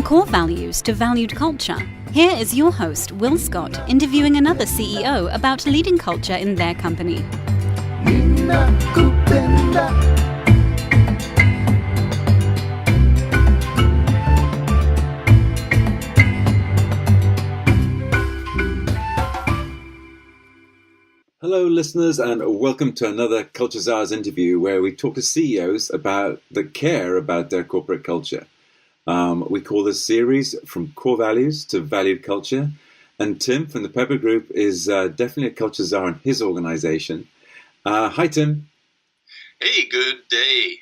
core values to valued culture, here is your host, Will Scott, interviewing another CEO about leading culture in their company. Hello, listeners, and welcome to another Culture Czars interview where we talk to CEOs that care about their corporate culture. We call this series From Core Values to Valued Culture. And Tim from the Pepper Group is definitely a Culture Czar in his organization. Hi, Tim. Hey, good day.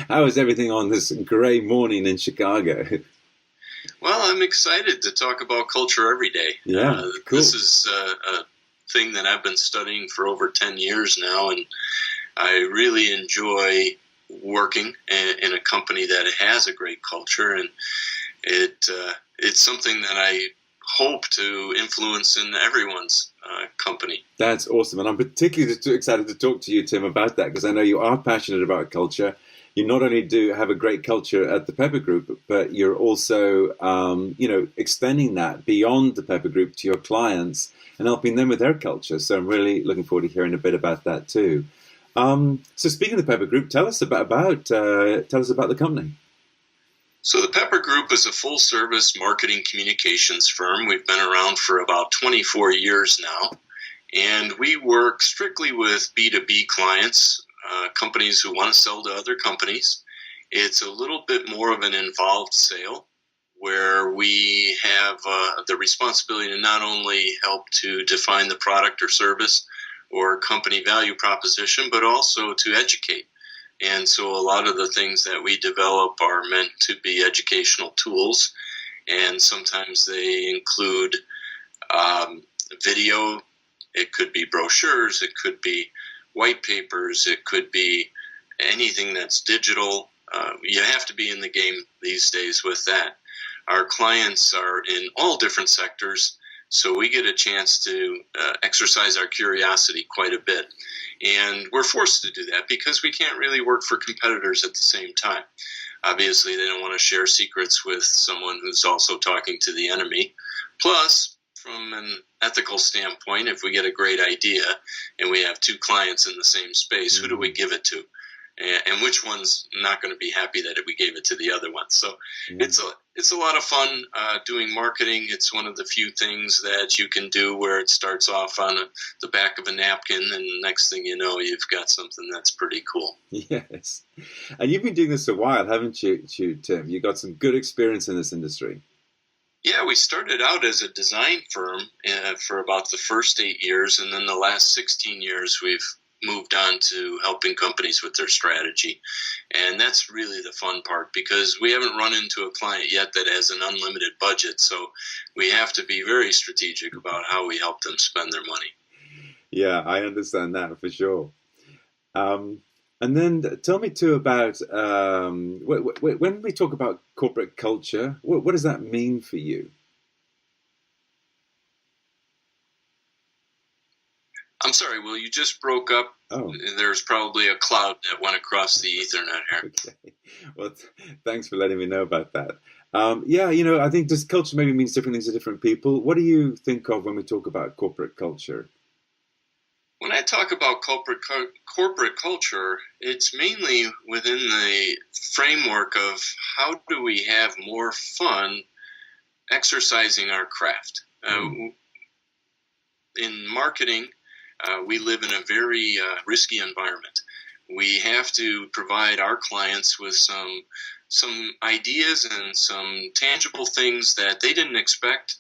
How is everything on this gray morning in Chicago? Well, I'm excited to talk about culture every day. Yeah, cool. This is a thing that I've been studying for over 10 years now, and I really enjoy working in a company that has a great culture, and it's something that I hope to influence in everyone's company. That's awesome, and I'm particularly excited to talk to you, Tim, about that, because I know you are passionate about culture. You not only do have a great culture at the Pepper Group, but you're also, extending that beyond the Pepper Group to your clients and helping them with their culture. So I'm really looking forward to hearing a bit about that too. So speaking of the Pepper Group, tell us about the company. So the Pepper Group is a full-service marketing communications firm. We've been around for about 24 years now, and we work strictly with B2B clients, companies who want to sell to other companies. It's a little bit more of an involved sale, where we have the responsibility to not only help to define the product or service or company value proposition, but also to educate. And so a lot of the things that we develop are meant to be educational tools, and sometimes they include video. It could be brochures, it could be white papers, it could be anything that's digital. You have to be in the game these days with that. Our clients are in all different sectors, so we get a chance to exercise our curiosity quite a bit. And we're forced to do that because we can't really work for competitors at the same time. Obviously, they don't want to share secrets with someone who's also talking to the enemy. Plus, from an ethical standpoint, if we get a great idea and we have two clients in the same space, who do we give it to? And which one's not going to be happy that we gave it to the other one? So it's a lot of fun doing marketing. It's one of the few things that you can do where it starts off on the back of a napkin, and the next thing you know, you've got something that's pretty cool. Yes. And you've been doing this a while, haven't you, Tim? You got some good experience in this industry. Yeah, we started out as a design firm for about the first 8 years, and then the last 16 years we've moved on to helping companies with their strategy. And that's really the fun part, because we haven't run into a client yet that has an unlimited budget. So we have to be very strategic about how we help them spend their money. Yeah, I understand that for sure. And then tell me too about when we talk about corporate culture, what does that mean for you? I'm sorry, Will, you just broke up. Oh. There's probably a cloud that went across the Ethernet here. Okay. Well, thanks for letting me know about that. I think this culture maybe means different things to different people. What do you think of when we talk about corporate culture? When I talk about corporate culture, it's mainly within the framework of how do we have more fun exercising our craft. In marketing, we live in a very risky environment. We have to provide our clients with some ideas and some tangible things that they didn't expect,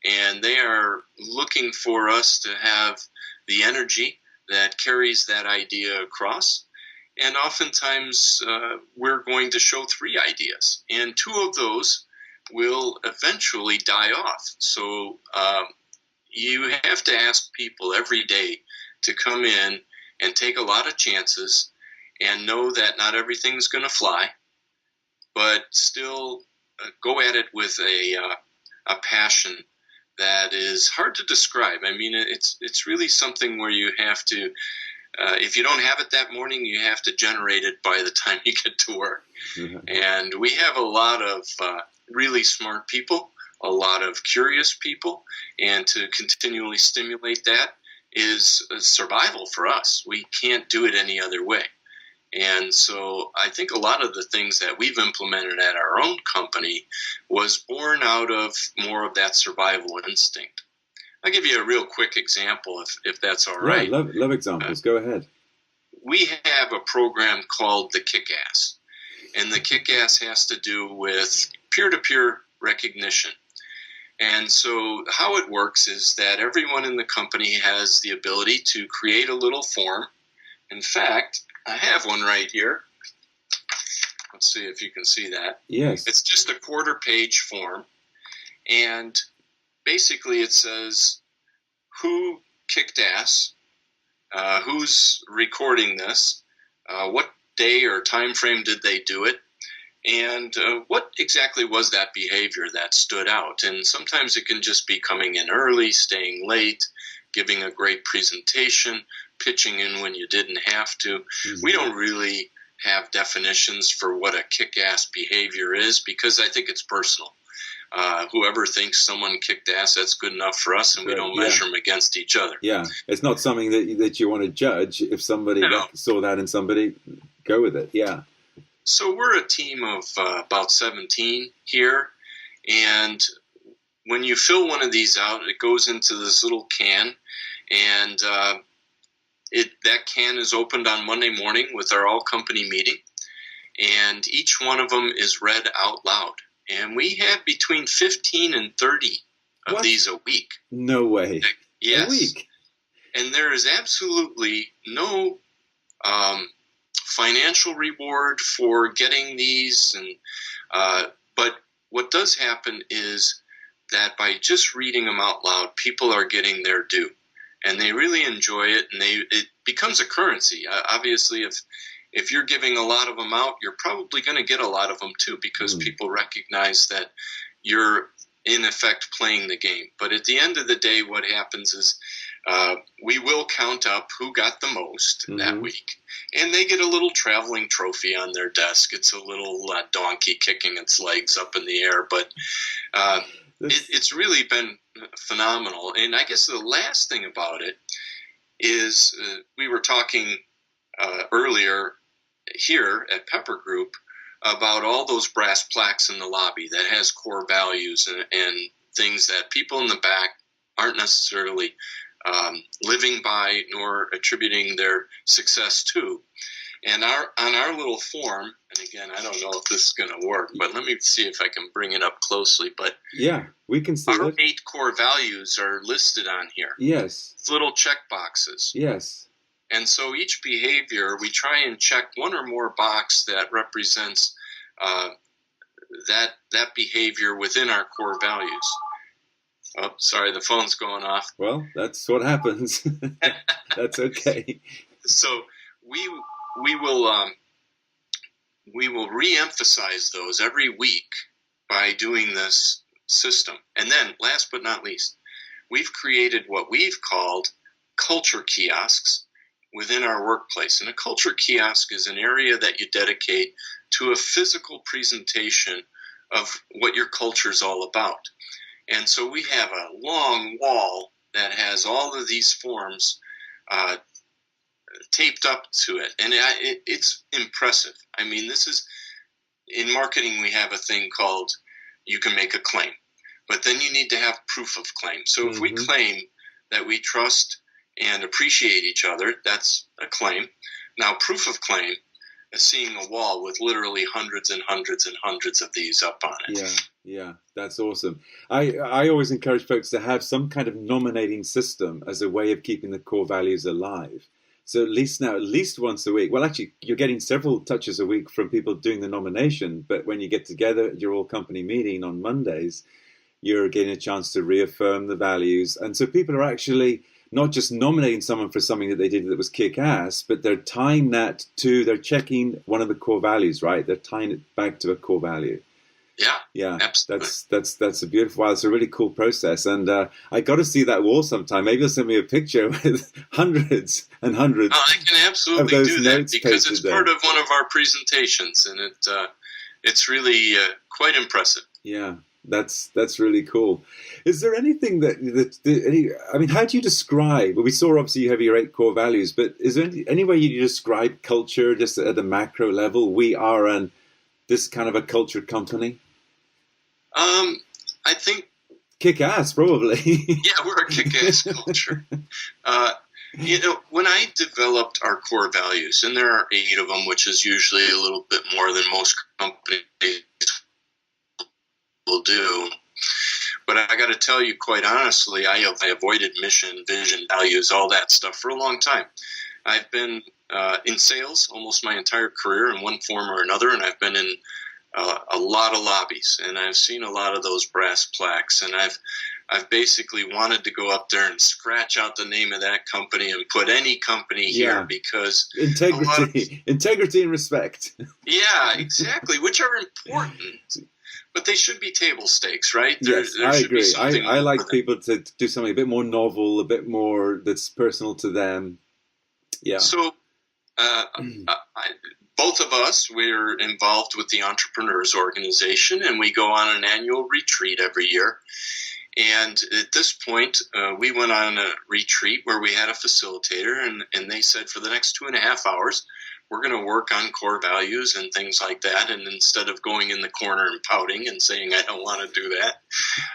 and they are looking for us to have the energy that carries that idea across. And oftentimes we're going to show 3 ideas, and 2 of those will eventually die off. So you have to ask people every day to come in and take a lot of chances and know that not everything's going to fly, but still go at it with a passion that is hard to describe. I mean, it's really something where you have to, if you don't have it that morning, you have to generate it by the time you get to work. Mm-hmm. And we have a lot of really smart people, a lot of curious people, and to continually stimulate that is survival for us. We can't do it any other way. And so I think a lot of the things that we've implemented at our own company was born out of more of that survival instinct. I'll give you a real quick example, if that's all right. Yeah, love examples. Go ahead. We have a program called the Kick-Ass, and the Kick-Ass has to do with peer-to-peer recognition. And so how it works is that everyone in the company has the ability to create a little form. In fact, I have one right here. Let's see if you can see that. Yes. It's just a quarter-page form, and basically it says who kicked ass, who's recording this, what day or time frame did they do it, and what exactly was that behavior that stood out. And sometimes it can just be coming in early, staying late, giving a great presentation, pitching in when you didn't have to. Mm-hmm. We don't really have definitions for what a kick-ass behavior is because I think it's personal. Whoever thinks someone kicked ass, that's good enough for us, and we don't measure them against each other. Yeah, it's not something that you want to judge. If somebody saw that in somebody, go with it. Yeah. So we're a team of about 17 here, and when you fill one of these out, it goes into this little can, and that can is opened on Monday morning with our all-company meeting, and each one of them is read out loud. And we have between 15 and 30 of these a week. No way. Yes. A week. And there is absolutely no financial reward for getting these. But what does happen is that by just reading them out loud, people are getting their due. And they really enjoy it, and it becomes a currency. Obviously, if you're giving a lot of them out, you're probably going to get a lot of them too, because people recognize that you're in effect playing the game. But at the end of the day, what happens is we will count up who got the most that week, and they get a little traveling trophy on their desk. It's a little donkey kicking its legs up in the air, but it's really been phenomenal. And I guess the last thing about it is we were talking earlier here at Pepper Group about all those brass plaques in the lobby that has core values and things that people in the back aren't necessarily living by nor attributing their success to. And on our little form, and again, I don't know if this is going to work, but let me see if I can bring it up closely. But yeah, we can see our it. 8 core values are listed on here. Yes. It's little check boxes. Yes. And so each behavior, we try and check one or more box that represents that behavior within our core values. Oh, sorry, the phone's going off. Well, that's what happens. That's okay. So we will re-emphasize those every week by doing this system. And then, last but not least, we've created what we've called Culture Kiosks within our workplace. And a Culture Kiosk is an area that you dedicate to a physical presentation of what your culture is all about. And so we have a long wall that has all of these forms taped up to it. And it's impressive. I mean, this is, in marketing, we have a thing called you can make a claim. But then you need to have proof of claim. So if we claim that we trust and appreciate each other, that's a claim. Now, proof of claim is seeing a wall with literally hundreds and hundreds and hundreds of these up on it. Yeah, that's awesome. I always encourage folks to have some kind of nominating system as a way of keeping the core values alive. So at least once a week. Well, actually, you're getting several touches a week from people doing the nomination, but when you get together at your all-company meeting on Mondays, you're getting a chance to reaffirm the values. And so people are actually not just nominating someone for something that they did that was kick-ass, but they're tying that to, they're checking one of the core values, right? They're tying it back to a core value. Yeah, absolutely. That's a beautiful, wow, it's a really cool process. And I got to see that wall sometime. Maybe you'll send me a picture with hundreds and hundreds. I can absolutely do that because it's part of one of our presentations, and it's really quite impressive. Yeah, that's really cool. Is there anything I mean, how do you describe? Well, we saw obviously you have your 8 core values, but is there any way you describe culture just at a macro level? We are this kind of a culture company. I think kick ass, probably. Yeah, we're a kick-ass culture. When I developed our core values, and there are 8 of them, which is usually a little bit more than most companies will do. But I got to tell you, quite honestly, I avoided mission, vision, values, all that stuff for a long time. I've been in sales almost my entire career in one form or another, and I've been in a lot of lobbies, and I've seen a lot of those brass plaques, and I've basically wanted to go up there and scratch out the name of that company and put any company here because integrity and respect. Yeah, exactly, which are important, but they should be table stakes, right? Yes, I agree. I like people to do something a bit more novel, a bit more that's personal to them. Yeah. So, both of us, we're involved with the Entrepreneurs Organization, and we go on an annual retreat every year. And at this point, we went on a retreat where we had a facilitator, and they said for the next 2.5 hours, we're going to work on core values and things like that. And instead of going in the corner and pouting and saying, I don't want to do that,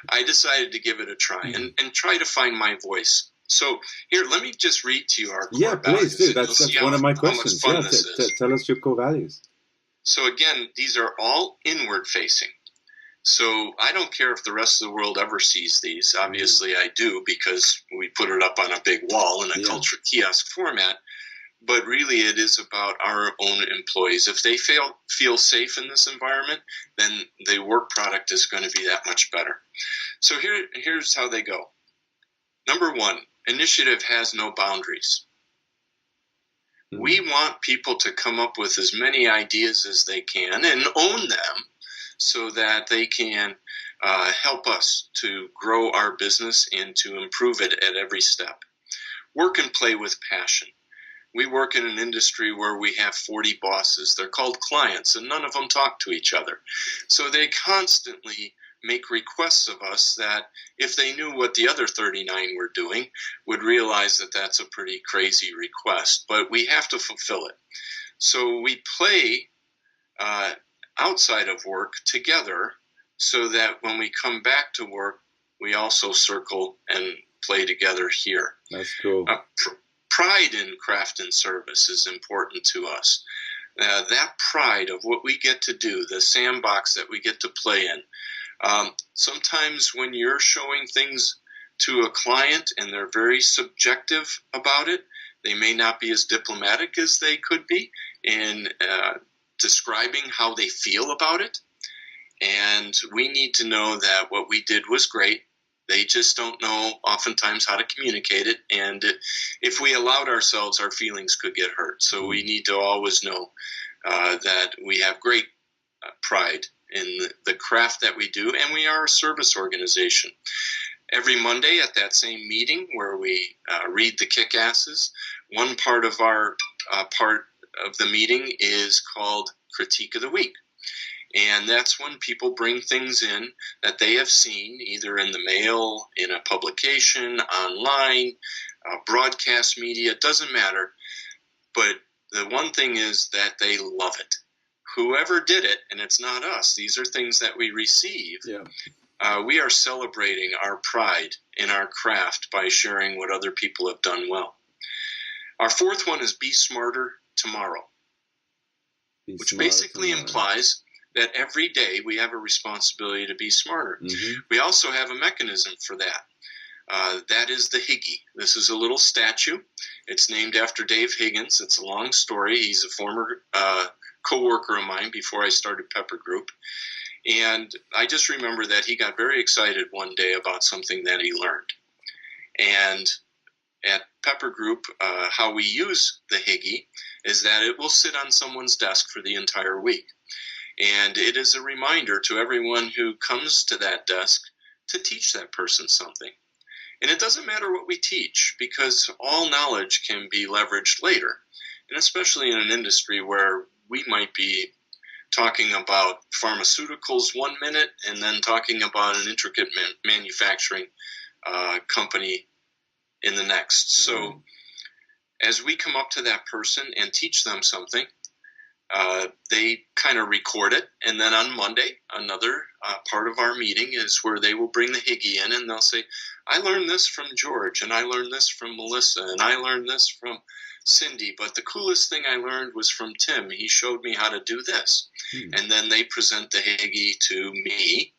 I decided to give it a try and try to find my voice. So here, let me just read to you our core values. Please do. That's one of my questions. Tell us your core values. So again, these are all inward facing. So I don't care if the rest of the world ever sees these. Obviously I do, because we put it up on a big wall in a Culture Kiosk format. But really it is about our own employees. If they feel safe in this environment, then the work product is going to be that much better. So here's how they go. Number 1, initiative has no boundaries. We want people to come up with as many ideas as they can and own them, so that they can help us to grow our business and to improve it at every step. Work and play with passion. We work in an industry where we have 40 bosses. They're called clients, and none of them talk to each other. So they constantly make requests of us that, if they knew what the other 39 were doing, would realize that that's a pretty crazy request. But we have to fulfill it. So we play outside of work together, so that when we come back to work, we also circle and play together here. That's cool. Pride in craft and service is important to us. That pride of what we get to do, the sandbox that we get to play in. Sometimes when you're showing things to a client and they're very subjective about it, they may not be as diplomatic as they could be in describing how they feel about it. And we need to know that what we did was great. They just don't know oftentimes how to communicate it. And if we allowed ourselves, our feelings could get hurt. So we need to always know that we have great pride in the craft that we do. And we are a service organization. Every Monday at that same meeting where we read the kick-asses, one part of our of the meeting is called Critique of the Week. And that's when people bring things in that they have seen either in the mail, in a publication, online, broadcast media, it doesn't matter. But the one thing is that they love it. Whoever did it, and it's not us, these are things that we receive. Yeah. We are celebrating our pride in our craft by sharing what other people have done well. Our 4th one is Be Smarter Tomorrow, which basically implies that every day we have a responsibility to be smarter. We also have a mechanism for that. That is the Higgy. This is a little statue. It's named after Dave Higgins. It's a long story. He's a former co-worker of mine before I started Pepper Group. And I just remember that he got very excited one day about something that he learned. And at Pepper Group, how we use the Higgy is that it will sit on someone's desk for the entire week. And it is a reminder to everyone who comes to that desk to teach that person something. And it doesn't matter what we teach, because all knowledge can be leveraged later. And especially in an industry where we might be talking about pharmaceuticals 1 minute and then talking about an intricate manufacturing company in the next. So as we come up to that person and teach them something, they kind of record it, and then on Monday, another part of our meeting is where they will bring the Higgy in, and they'll say, I learned this from George, and I learned this from Melissa, and I learned this from Cindy, but the coolest thing I learned was from Tim. He showed me how to do this. And then they present the Higgy to me,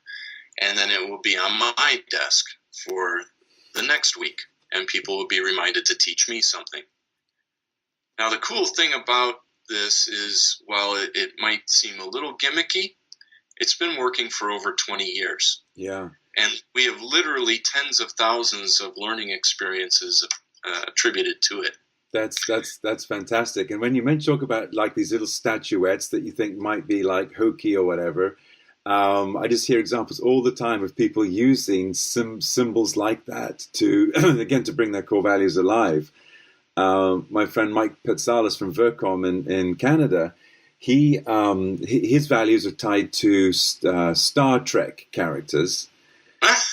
and then it will be on my desk for the next week, and people will be reminded to teach me something. Now, the cool thing about this is, while it might seem a little gimmicky, it's been working for over 20 years. Yeah. And we have literally tens of thousands of learning experiences attributed to it. That's fantastic. And when you talk about like these little statuettes that you think might be like hokey or whatever, I just hear examples all the time of people using symbols like that to, again, to bring their core values alive. My friend Mike Petsalis from Vercom in Canada, his values are tied to Star Trek characters,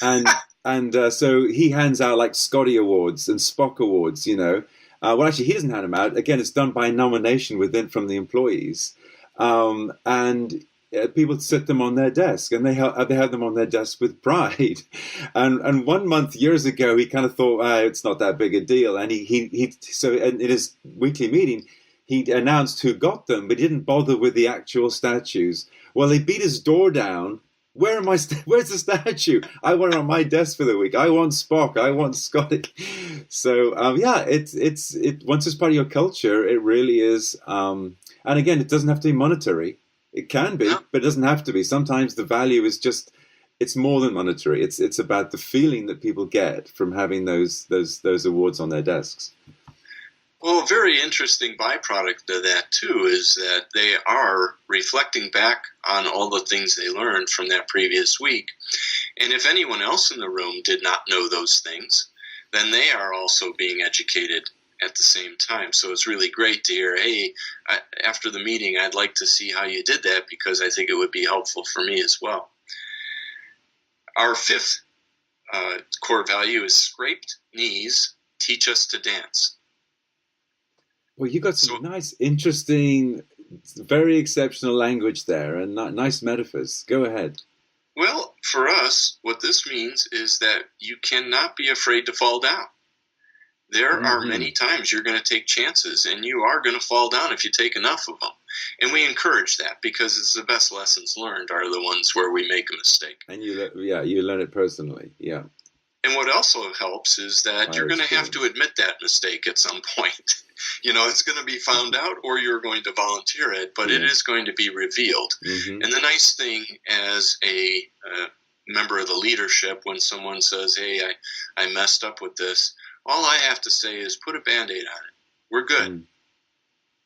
and so he hands out like Scotty Awards and Spock Awards. Well, actually, he doesn't hand them out. Again, it's done by nomination from the employees, and people sit them on their desk, and they have them on their desk with pride. And 1 month years ago, he kind of thought, it's not that big a deal. And so in his weekly meeting, he announced who got them, but he didn't bother with the actual statues. Well, they beat his door down. Where's the statue? I want it on my desk for the week. I want Spock. I want Scotty. So it's once it's part of your culture, it really is. And again, it doesn't have to be monetary. It can be, but it doesn't have to be. Sometimes the value is just, it's more than monetary. It's about the feeling that people get from having those awards on their desks. Well, a very interesting byproduct of that, too, is that they are reflecting back on all the things they learned from that previous week. And if anyone else in the room did not know those things, then they are also being educated at the same time. So it's really great to hear, hey, after the meeting, I'd like to see how you did that, because I think it would be helpful for me as well. Our fifth core value is scraped knees teach us to dance. Well, you got some nice, interesting, very exceptional language there, and nice metaphors. Go ahead. Well, for us, what this means is that you cannot be afraid to fall down. There are many times you're going to take chances, and you are going to fall down if you take enough of them. And we encourage that, because it's the best lessons learned are the ones where we make a mistake. And you learn it personally, yeah. And what also helps is that you're going to have to admit that mistake at some point. It's going to be found out, or you're going to volunteer it, but it is going to be revealed. And the nice thing as a member of the leadership, when someone says, hey, I messed up with this, all I have to say is put a Band-Aid on it. We're good.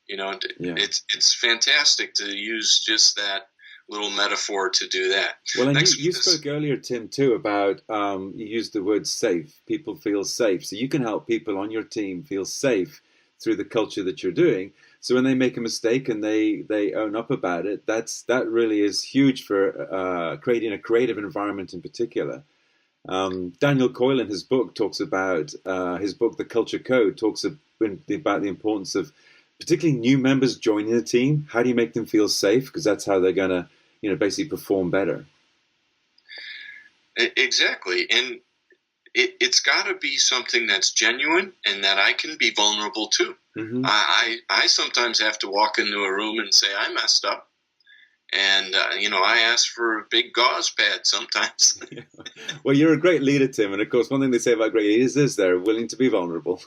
It's fantastic to use just that little metaphor to do that. Well, and you spoke earlier, Tim, too, about you used the word safe. People feel safe. So you can help people on your team feel safe through the culture that you're doing. So when they make a mistake and they own up about it, that really is huge for creating a creative environment in particular. Daniel Coyle in his book talks about The Culture Code, talks about the importance of particularly new members joining the team. How do you make them feel safe? Because that's how they're going to basically perform better. Exactly. And it's got to be something that's genuine and that I can be vulnerable to. I sometimes have to walk into a room and say, I messed up. And, I ask for a big gauze pad sometimes. Well, you're a great leader, Tim. And, of course, one thing they say about great leaders is they're willing to be vulnerable.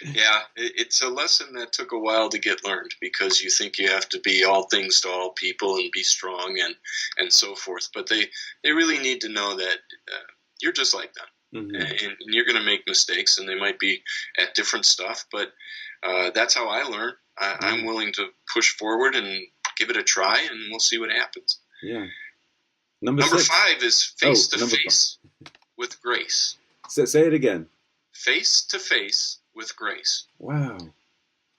Yeah, it's a lesson that took a while to get learned, because you think you have to be all things to all people and be strong and so forth. But they really need to know that you're just like them. And you're going to make mistakes, and they might be at different stuff. But that's how I learn. I'm willing to push forward and give it a try, and we'll see what happens. Yeah. Number 5 is face to face with grace. Say it again. Face to face with grace. Wow.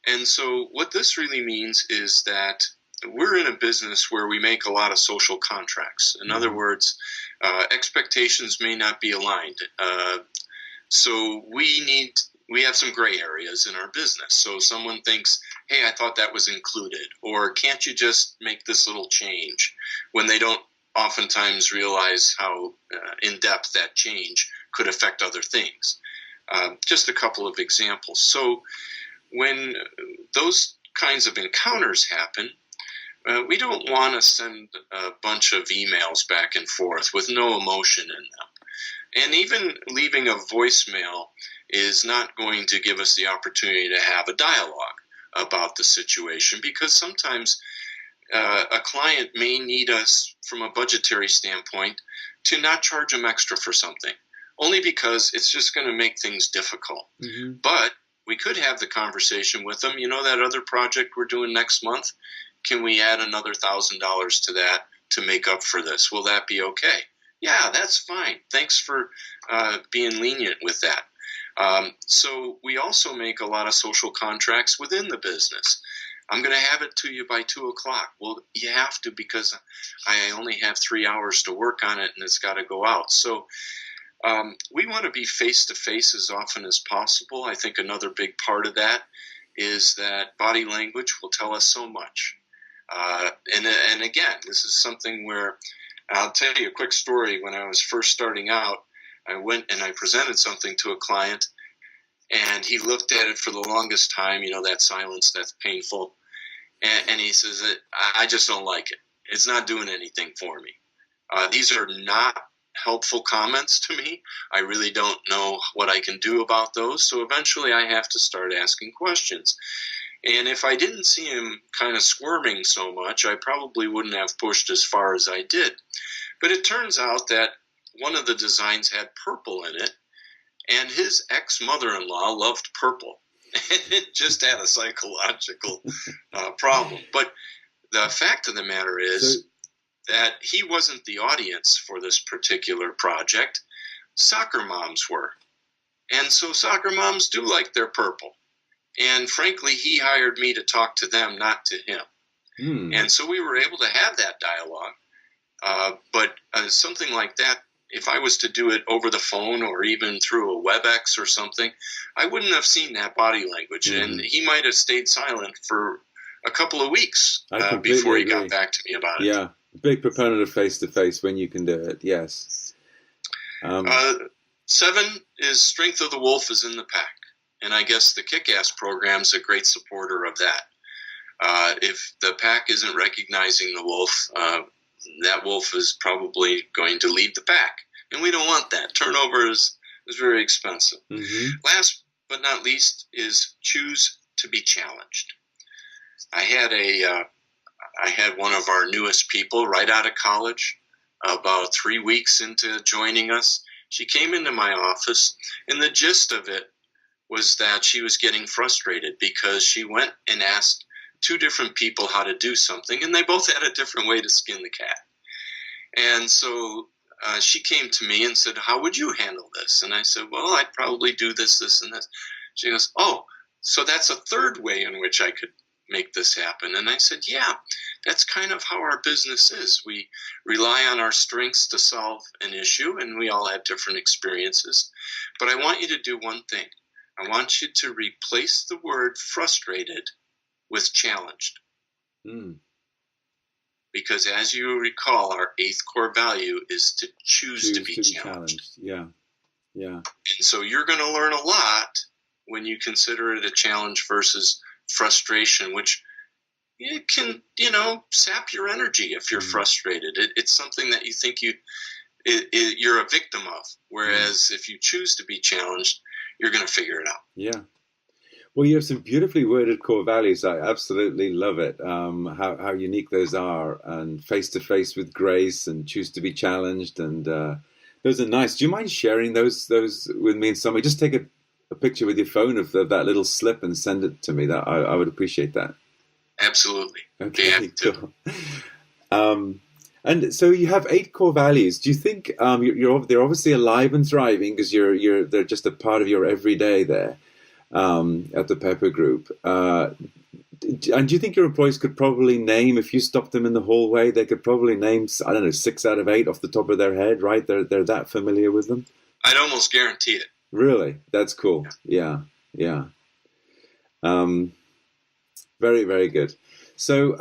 And so what this really means is that we're in a business where we make a lot of social contracts. In other words, expectations may not be aligned. So we have some gray areas in our business. So someone thinks, hey, I thought that was included, or can't you just make this little change, when they don't oftentimes realize how in-depth that change could affect other things. Just a couple of examples. So when those kinds of encounters happen, we don't want to send a bunch of emails back and forth with no emotion in them. And even leaving a voicemail is not going to give us the opportunity to have a dialogue about the situation, because sometimes a client may need us from a budgetary standpoint to not charge them extra for something, only because it's just going to make things difficult. Mm-hmm. But we could have the conversation with them, that other project we're doing next month, can we add another $1,000 to that to make up for this? Will that be okay? Yeah, that's fine. Thanks for being lenient with that. So we also make a lot of social contracts within the business. I'm going to have it to you by 2 o'clock. Well, you have to, because I only have 3 hours to work on it and it's got to go out. So we want to be face-to-face as often as possible. I think another big part of that is that body language will tell us so much. And again, this is something where I'll tell you a quick story. When I was first starting out, I went and I presented something to a client, and he looked at it for the longest time, that silence, that's painful. And he says, I just don't like it. It's not doing anything for me. These are not helpful comments to me. I really don't know what I can do about those. So eventually I have to start asking questions. And if I didn't see him kind of squirming so much, I probably wouldn't have pushed as far as I did. But it turns out that one of the designs had purple in it, and his ex-mother-in-law loved purple. It just had a psychological problem. But the fact of the matter is that he wasn't the audience for this particular project. Soccer moms were. And so soccer moms do like their purple. And frankly, he hired me to talk to them, not to him. And so we were able to have that dialogue. But something like that, if I was to do it over the phone or even through a WebEx or something, I wouldn't have seen that body language. And he might have stayed silent for a couple of weeks before he got back to me about it. Yeah, big proponent of face-to-face when you can do it, yes. 7 is strength of the wolf is in the pack. And I guess the Kick-Ass program is a great supporter of that. If the pack isn't recognizing the wolf, that wolf is probably going to leave the pack. And we don't want that. Turnover is very expensive. Mm-hmm. Last but not least is choose to be challenged. I had one of our newest people right out of college, about 3 weeks into joining us. She came into my office, and the gist of it was that she was getting frustrated because she went and asked 2 different people how to do something, and they both had a different way to skin the cat. And so she came to me and said, how would you handle this? And I said, well, I'd probably do this, this, and this. She goes, oh, so that's a third way in which I could make this happen. And I said, yeah, that's kind of how our business is. We rely on our strengths to solve an issue, and we all have different experiences. But I want you to do one thing. I want you to replace the word frustrated with challenged. Because as you recall, our 8th core value is to choose to be challenged. Yeah. And so you're going to learn a lot when you consider it a challenge versus frustration, which it can, sap your energy if you're frustrated. It's something that you think you're a victim of. Whereas if you choose to be challenged, you're going to figure it out. Yeah. Well, you have some beautifully worded core values. I absolutely love it. How unique those are, and face-to-face with grace, and choose to be challenged. And those are nice. Do you mind sharing those with me and somebody? Just take a picture with your phone of that little slip and send it to me. That I would appreciate that. Absolutely. Okay, cool. And so you have 8 core values. Do you think they're obviously alive and thriving because they're just a part of your everyday there at the Pepper Group? And do you think your employees could probably name, if you stopped them in the hallway, they could probably name, I don't know, 6 out of 8 off the top of their head, right? They're that familiar with them? I'd almost guarantee it. Really? That's cool. Yeah. Very, very good. So,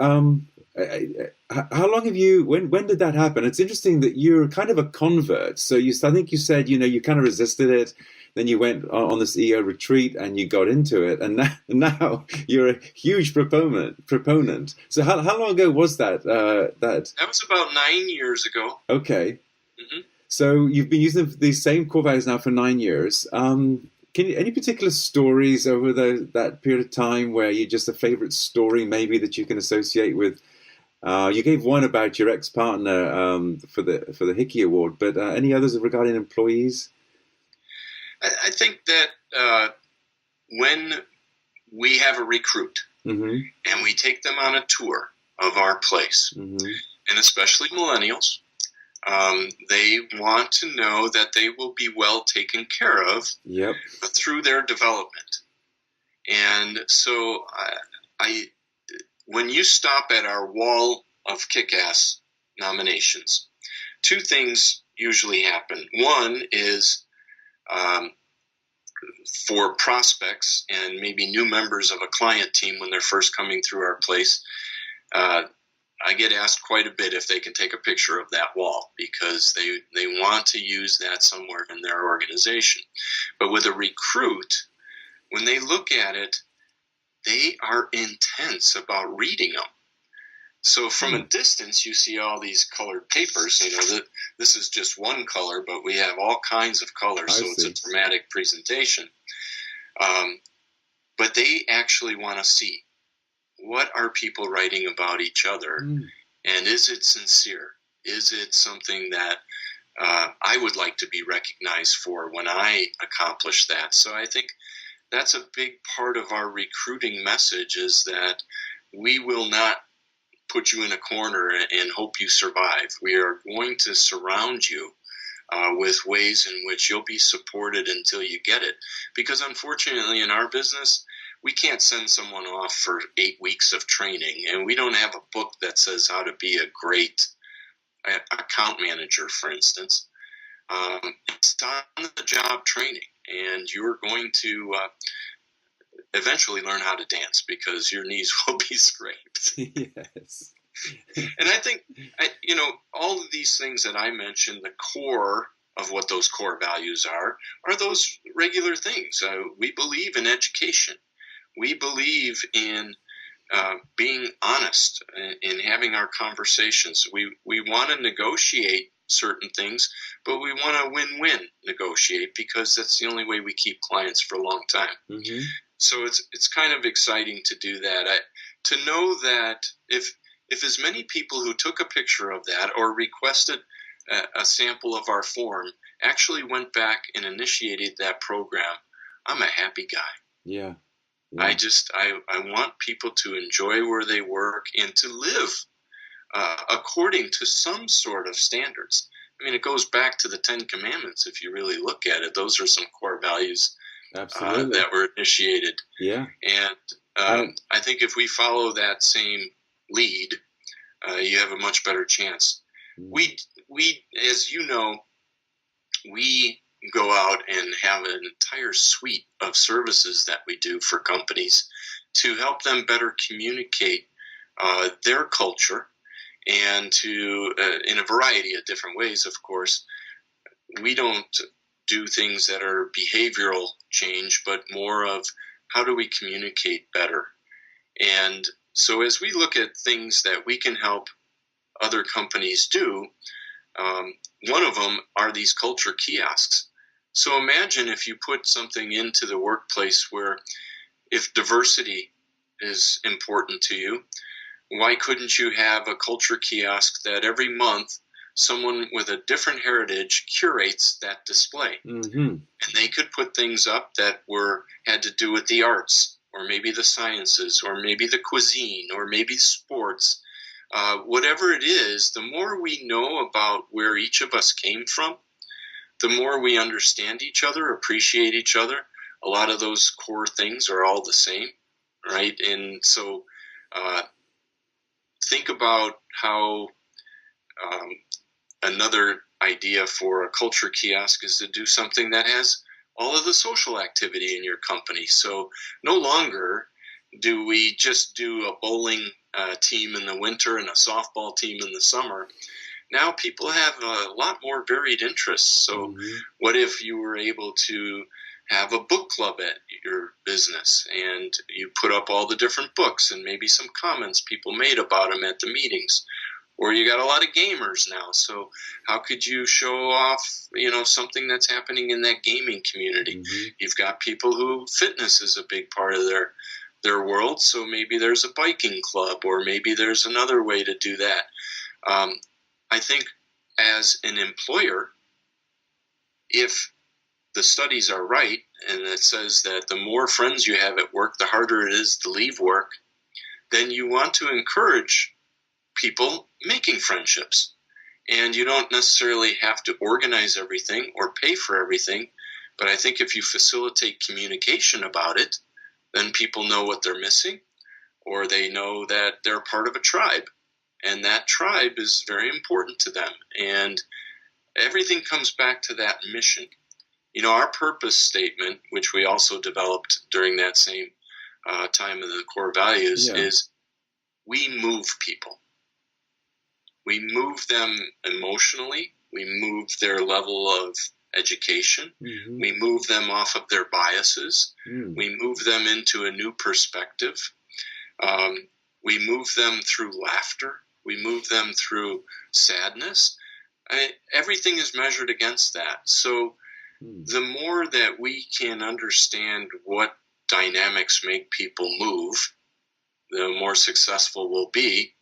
how long have you? When did that happen? It's interesting that you're kind of a convert. So I think you said, you kind of resisted it, then you went on this EO retreat and you got into it, and now you're a huge proponent. So how long ago was that? That was about 9 years ago. Okay. Mm-hmm. So you've been using these same core values now for 9 years. Any particular stories over that period of time where you just a favorite story maybe that you can associate with? You gave one about your ex-partner for the Hickey Award, but any others regarding employees? I think that when we have a recruit mm-hmm. and we take them on a tour of our place, mm-hmm. and especially millennials, they want to know that they will be well taken care of yep. through their development. And so when you stop at our wall of kick-ass nominations, 2 things usually happen. One is for prospects and maybe new members of a client team when they're first coming through our place, I get asked quite a bit if they can take a picture of that wall because they want to use that somewhere in their organization. But with a recruit, when they look at it, they are intense about reading them. So from a distance, you see all these colored papers. This is just one color, but we have all kinds of colors, so it's a dramatic presentation. But they actually want to see, what are people writing about each other? And is it sincere? Is it something that I would like to be recognized for when I accomplish that? So I think that's a big part of our recruiting message, is that we will not put you in a corner and hope you survive. We are going to surround you with ways in which you'll be supported until you get it. Because unfortunately in our business, we can't send someone off for 8 weeks of training, and we don't have a book that says how to be a great account manager, for instance. It's on-the-job training, and you're going to eventually learn how to dance because your knees will be scraped. Yes. And I think, all of these things that I mentioned, the core of what those core values are those regular things. We believe in education. We believe in being honest in having our conversations. We want to negotiate certain things, but we want to win-win negotiate because that's the only way we keep clients for a long time. Mm-hmm. So it's kind of exciting to do that. To know that if as many people who took a picture of that or requested a sample of our form actually went back and initiated that program, I'm a happy guy. Yeah. I want people to enjoy where they work and to live according to some sort of standards. I mean, it goes back to the 10 Commandments. If you really look at it, those are some core values that were initiated. Yeah. And I think if we follow that same lead, you have a much better chance. We, as you know, we go out and have an entire suite of services that we do for companies to help them better communicate their culture, and to in a variety of different ways. Of course, we don't do things that are behavioral change, but more of how do we communicate better. And so as we look at things that we can help other companies do, one of them are these culture kiosks. So imagine if you put something into the workplace where, if diversity is important to you, why couldn't you have a culture kiosk that every month someone with a different heritage curates that display? Mm-hmm. And they could put things up that had to do with the arts, or maybe the sciences, or maybe the cuisine, or maybe sports. Whatever it is, the more we know about where each of us came from, the more we understand each other, appreciate each other. A lot of those core things are all the same. right? And so think about how another idea for a culture kiosk is to do something that has all of the social activity in your company. So no longer do we just do a bowling team in the winter and a softball team in the summer. Now people have a lot more varied interests. So what if you were able to have a book club at your business and you put up all the different books and maybe some comments people made about them at the meetings? Or you got a lot of gamers now, so how could you show off, something that's happening in that gaming community? You've got people who fitness is a big part of their world, so maybe there's a biking club, or maybe there's another way to do that. I think as an employer, if the studies are right, and it says that the more friends you have at work, the harder it is to leave work, then you want to encourage people making friendships. And you don't necessarily have to organize everything or pay for everything, but I think if you facilitate communication about it, then people know what they're missing, or they know that they're part of a tribe, and that tribe is very important to them. And everything comes back to that mission. Our purpose statement, which we also developed during that same time of the core values, is we move people. We move them emotionally. We move their level of education. We move them off of their biases. We move them into a new perspective. We move them through laughter. We move them through sadness. Everything is measured against that. So the more that we can understand what dynamics make people move, the more successful we'll be.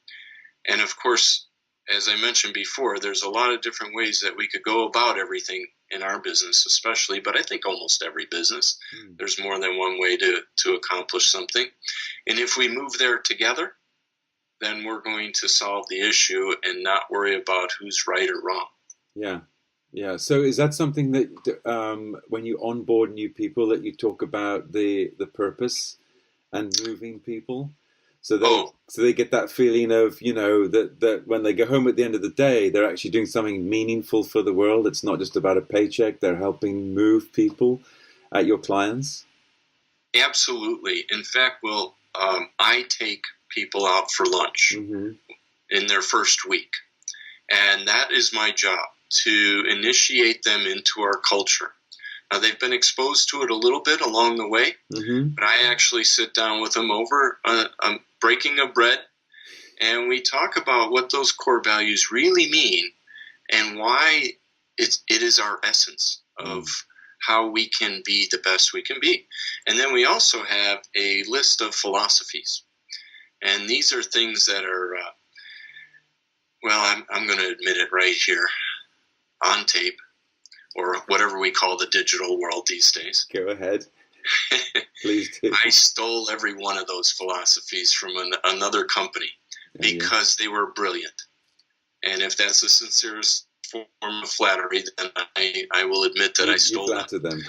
And of course, as I mentioned before, there's a lot of different ways that we could go about everything in our business, especially, but I think almost every business. There's more than one way to accomplish something. And if we move there together, then we're going to solve the issue and not worry about who's right or wrong. Yeah. So is that something that when you onboard new people, that you talk about the purpose and moving people? So they get that feeling of, that when they go home at the end of the day, they're actually doing something meaningful for the world. It's not just about a paycheck. They're helping move people at your clients. Absolutely. In fact, I take people out for lunch in their first week. And that is my job, to initiate them into our culture. Now, they've been exposed to it a little bit along the way, but I actually sit down with them over breaking of bread, and we talk about what those core values really mean and why it is our essence of how we can be the best we can be. And then we also have a list of philosophies. And these are things that are, I'm going to admit it right here on tape, or whatever we call the digital world these days. Go ahead. Please do. I stole every one of those philosophies from another company because they were brilliant. And if that's the sincerest form of flattery, then I will admit that I stole them.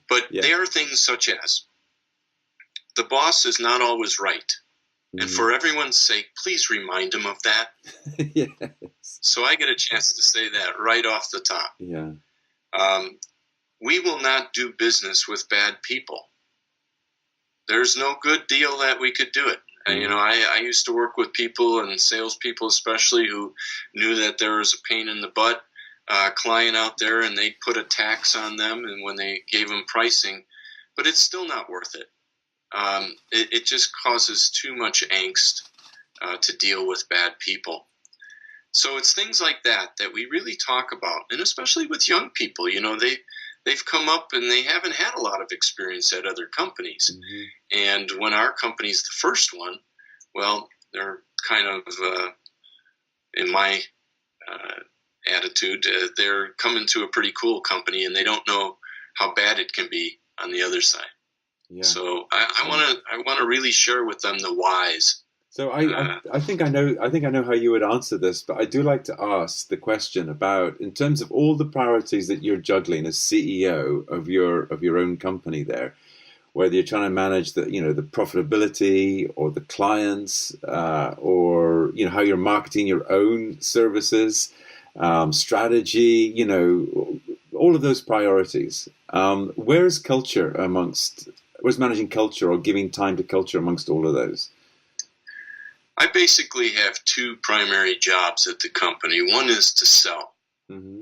But they are things such as, the boss is not always right. And for everyone's sake, please remind him of that. Yes. So I get a chance to say that right off the top. Yeah. We will not do business with bad people. There's no good deal that we could do it. And, I used to work with people, and salespeople especially, who knew that there was a pain in the butt client out there, and they'd put a tax on them, and when they gave them pricing, but it's still not worth it. It just causes too much angst to deal with bad people. So it's things like that we really talk about, and especially with young people. They've come up and they haven't had a lot of experience at other companies. And when our company's the first one, they're kind of, in my attitude, they're coming to a pretty cool company, and they don't know how bad it can be on the other side. Yeah. So I want to really share with them the whys. So I think I know how you would answer this, but I do like to ask the question about, in terms of all the priorities that you're juggling as CEO of your own company there, whether you're trying to manage the, the profitability or the clients, or, how you're marketing your own services, strategy, all of those priorities. Where's managing culture or giving time to culture amongst all of those? I basically have two primary jobs at the company. One is to sell,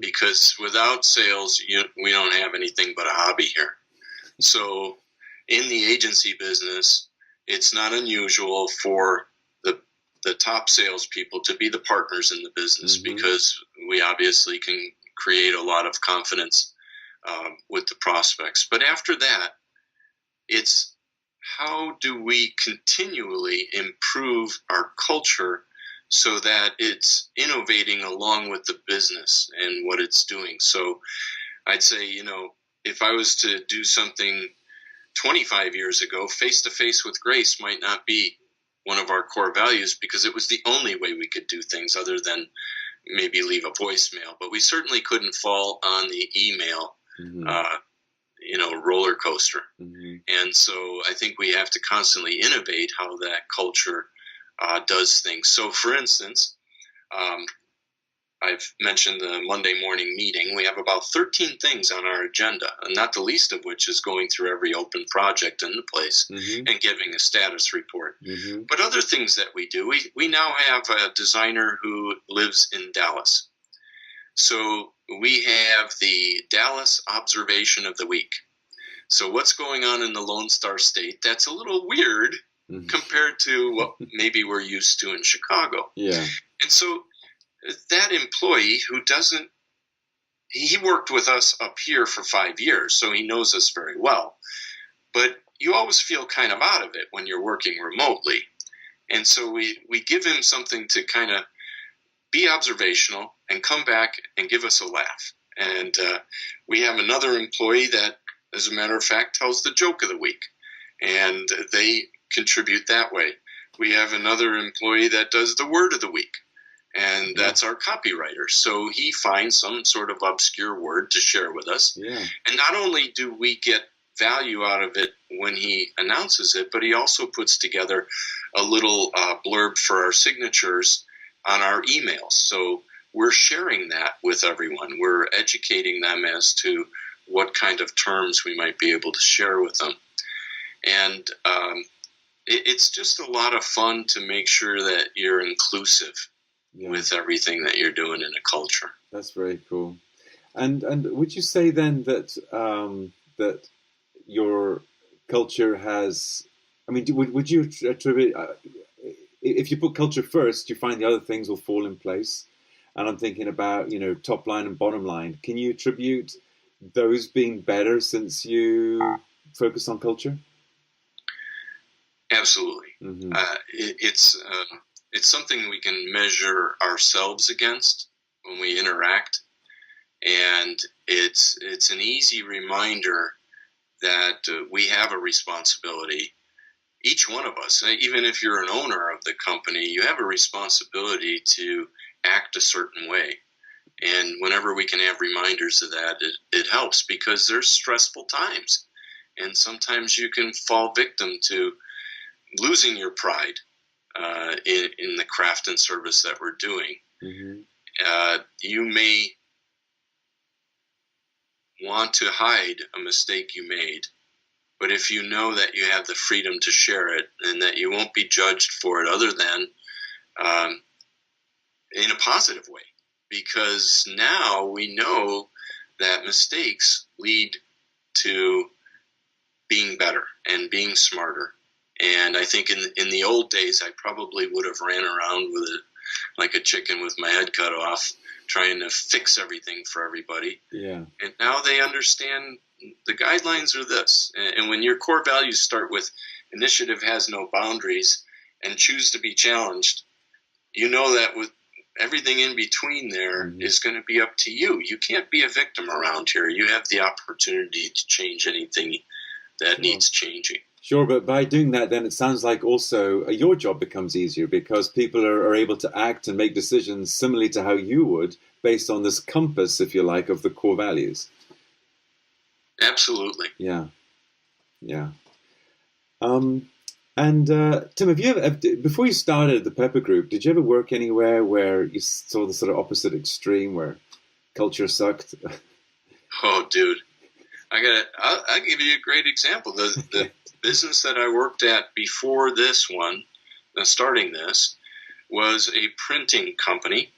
because without sales, we don't have anything but a hobby here. So in the agency business, it's not unusual for the top salespeople to be the partners in the business, because we obviously can create a lot of confidence with the prospects. But after that, it's how do we continually improve our culture so that it's innovating along with the business and what it's doing. So I'd say, if I was to do something 25 years ago, face-to-face with grace might not be one of our core values, because it was the only way we could do things other than maybe leave a voicemail. But we certainly couldn't fall on the email, roller coaster. And so I think we have to constantly innovate how that culture does things. So, for instance, I've mentioned the Monday morning meeting. We have about 13 things on our agenda, and not the least of which is going through every open project in the place and giving a status report. But other things that we do, we now have a designer who lives in Dallas. So we have the Dallas Observation of the Week. So what's going on in the Lone Star State, that's a little weird compared to what maybe we're used to in Chicago. Yeah. And so that employee he worked with us up here for 5 years, so he knows us very well. But you always feel kind of out of it when you're working remotely. And so we give him something to kind of be observational and come back and give us a laugh. And we have another employee that, as a matter of fact, tells the joke of the week, and they contribute that way. We have another employee that does the word of the week, and that's our copywriter. So he finds some sort of obscure word to share with us. Yeah. And not only do we get value out of it when he announces it, but he also puts together a little blurb for our signatures on our emails. So we're sharing that with everyone. We're educating them as to what kind of terms we might be able to share with them. And it's just a lot of fun to make sure that you're inclusive with everything that you're doing in a culture. That's very cool. And would you say then that that your culture has? I mean, would you attribute? If you put culture first, you find the other things will fall in place. And I'm thinking about top line and bottom line. Can you attribute those being better since you focus on culture? Absolutely. It's something we can measure ourselves against when we interact, and it's an easy reminder that we have a responsibility. Each one of us, even if you're an owner of the company, you have a responsibility to act a certain way. And whenever we can have reminders of that, it helps, because there's stressful times. And sometimes you can fall victim to losing your pride in the craft and service that we're doing. You may want to hide a mistake you made, but if you know that you have the freedom to share it and that you won't be judged for it other than in a positive way, because now we know that mistakes lead to being better and being smarter. And I think in the old days, I probably would have ran around with it like a chicken with my head cut off, trying to fix everything for everybody. Yeah. And now they understand the guidelines are this. And when your core values start with initiative has no boundaries and choose to be challenged, you know that with everything in between there is going to be up to you. You can't be a victim around here. You have the opportunity to change anything that needs changing. Sure, but by doing that, then it sounds like also your job becomes easier, because people are able to act and make decisions similarly to how you would, based on this compass, if you like, of the core values. Absolutely. Yeah. And Tim, have you ever, before you started the Pepper Group, did you ever work anywhere where you saw the sort of opposite extreme, where culture sucked? Oh, dude, I'll give you a great example. The business that I worked at before this one, starting this, was a printing company,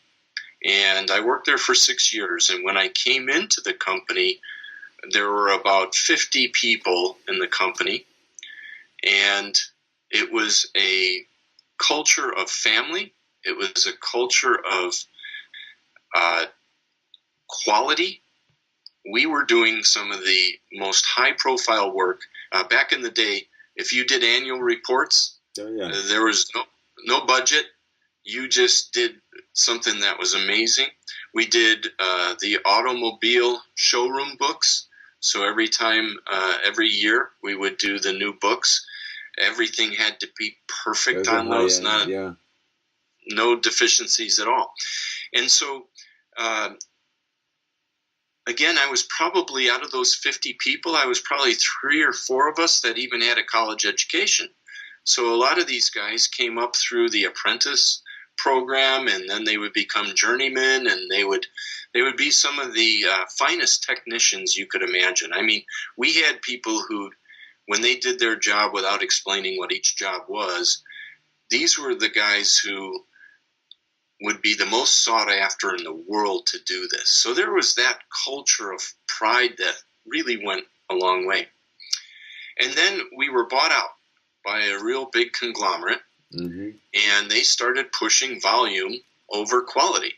and I worked there for 6 years. And when I came into the company, there were about 50 people in the company, and it was a culture of family. It was a culture of quality. We were doing some of the most high-profile work. Back in the day, if you did annual reports, there was no budget. You just did something that was amazing. We did the automobile showroom books. So every year, we would do the new books. Everything had to be perfect on those, no deficiencies at all. And so, again, I was probably, out of those 50 people, I was probably 3 or 4 of us that even had a college education. So a lot of these guys came up through the apprentice program, and then they would become journeymen, and they would be some of the finest technicians you could imagine. I mean, we had people who, when they did their job without explaining what each job was, these were the guys who would be the most sought after in the world to do this. So there was that culture of pride that really went a long way. And then we were bought out by a real big conglomerate, and they started pushing volume over quality.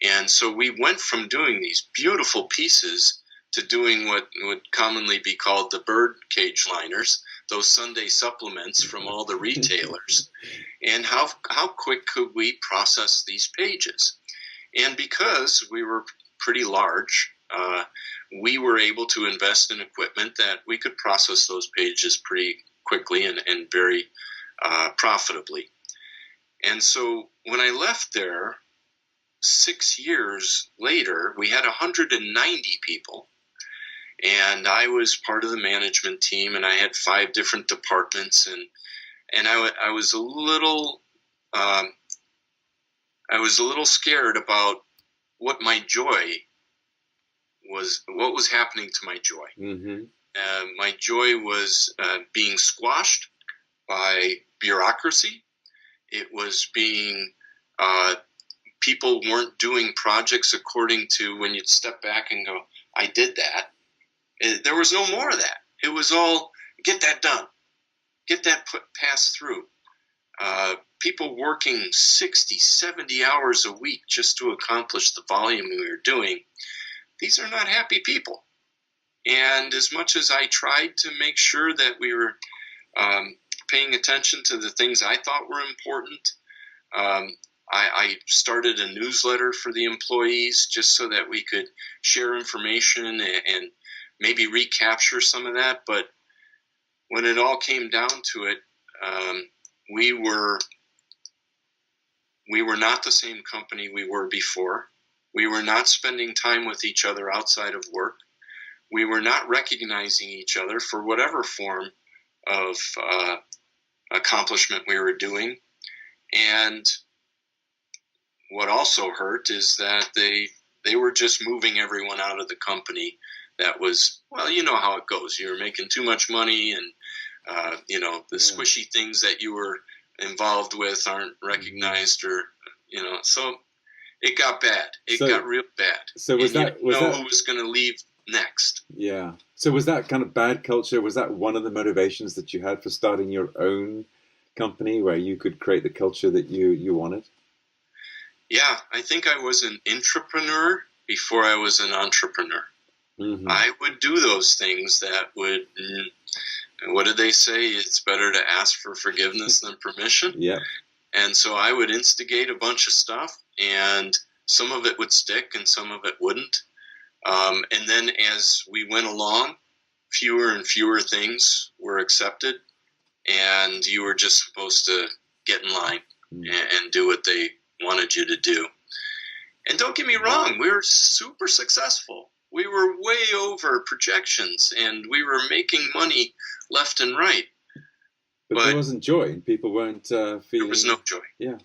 And so we went from doing these beautiful pieces to doing what would commonly be called the bird cage liners, those Sunday supplements from all the retailers. And how quick could we process these pages? And because we were pretty large, we were able to invest in equipment that we could process those pages pretty quickly and very profitably. And so when I left there, 6 years later, we had 190 people. And I was part of the management team, and I had 5 different departments, and I was a little scared about what my joy was, what was happening to my joy. My joy was being squashed by bureaucracy. It was being people weren't doing projects according to, when you'd step back and go, I did that. There was no more of that. It was all, get that done. Get that passed through. People working 60, 70 hours a week just to accomplish the volume we were doing. These are not happy people. And as much as I tried to make sure that we were paying attention to the things I thought were important, I started a newsletter for the employees just so that we could share information and maybe recapture some of that. But when it all came down to it, we were not the same company we were before. We were not spending time with each other outside of work. We were not recognizing each other for whatever form of accomplishment we were doing. And what also hurt is that they were just moving everyone out of the company. That was, well, you know how it goes. You're making too much money, and the squishy things that you were involved with aren't recognized, or so it got bad. It got real bad. So who was going to leave next? Yeah. So was that kind of bad culture? Was that one of the motivations that you had for starting your own company, where you could create the culture that you wanted? Yeah, I think I was an intrapreneur before I was an entrepreneur. I would do those things that would, what did they say? It's better to ask for forgiveness than permission. Yeah. And so I would instigate a bunch of stuff, and some of it would stick and some of it wouldn't. And then as we went along, fewer and fewer things were accepted, and you were just supposed to get in line and do what they wanted you to do. And don't get me wrong, we were super successful. We were way over projections, and we were making money left and right. But there wasn't joy, and people weren't feeling... There was no joy. Yeah.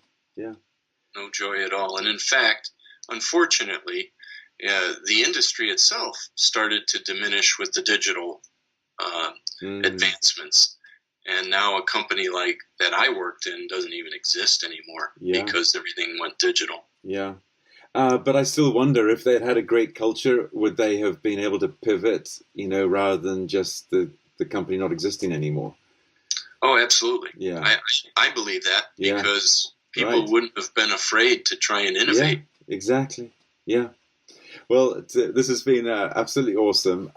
No joy at all. And in fact, unfortunately, the industry itself started to diminish with the digital advancements. And now a company like that I worked in doesn't even exist anymore because everything went digital. Yeah. But I still wonder if they'd had a great culture, would they have been able to pivot, rather than just the company not existing anymore? Oh, absolutely. Yeah. I believe that because people wouldn't have been afraid to try and innovate. Yeah, exactly. Yeah. Well, this has been absolutely awesome.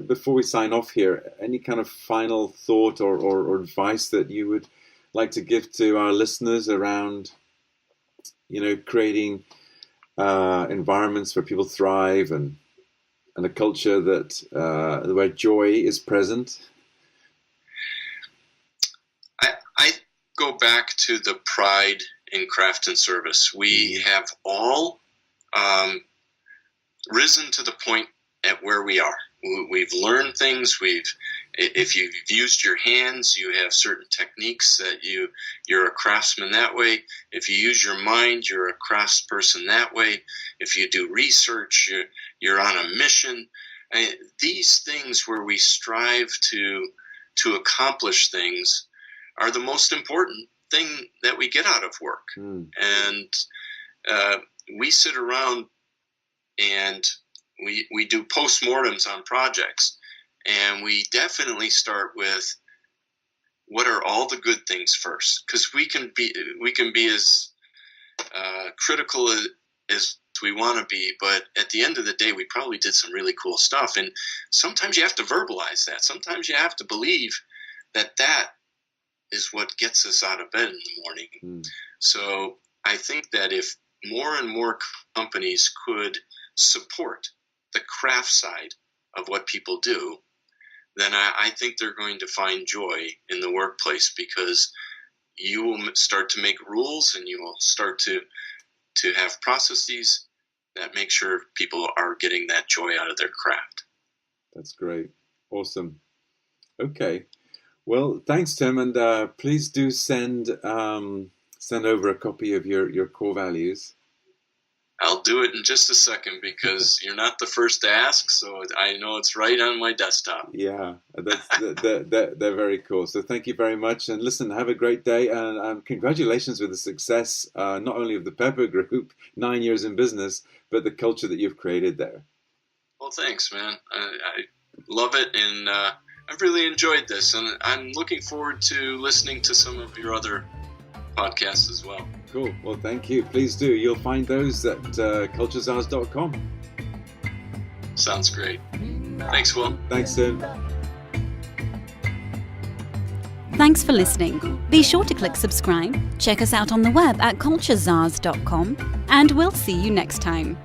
Before we sign off here, any kind of final thought or advice that you would like to give to our listeners around, creating environments where people thrive and a culture that where joy is present? I go back to the pride in craft and service. We have all risen to the point at where we are. We've learned things. If you've used your hands, you have certain techniques that you're a craftsman that way. If you use your mind, you're a craftsperson that way. If you do research, you're on a mission. These things where we strive to accomplish things are the most important thing that we get out of work. And we sit around and we do postmortems on projects, and we definitely start with what are all the good things first, because we can be as critical as we want to be, but at the end of the day, we probably did some really cool stuff. And sometimes you have to verbalize that. Sometimes you have to believe that is what gets us out of bed in the morning. So I think that if more and more companies could support the craft side of what people do, then I think they're going to find joy in the workplace, because you will start to make rules and you will start to have processes that make sure people are getting that joy out of their craft. That's great. Awesome. Okay. Well, thanks, Tim, and please do send over a copy of your core values. I'll do it in just a second, because you're not the first to ask, so I know it's right on my desktop. Yeah, they're very cool. So thank you very much, and listen, have a great day, and congratulations with the success, not only of the Pepper Group, 9 years in business, but the culture that you've created there. Well, thanks, man. I love it, and I've really enjoyed this, and I'm looking forward to listening to some of your other podcasts as well. Cool. Well, thank you. Please do. You'll find those at cultureczars.com. Sounds great. Thanks, Will. Thanks, Tim. Thanks for listening. Be sure to click subscribe, check us out on the web at cultureczars.com, and we'll see you next time.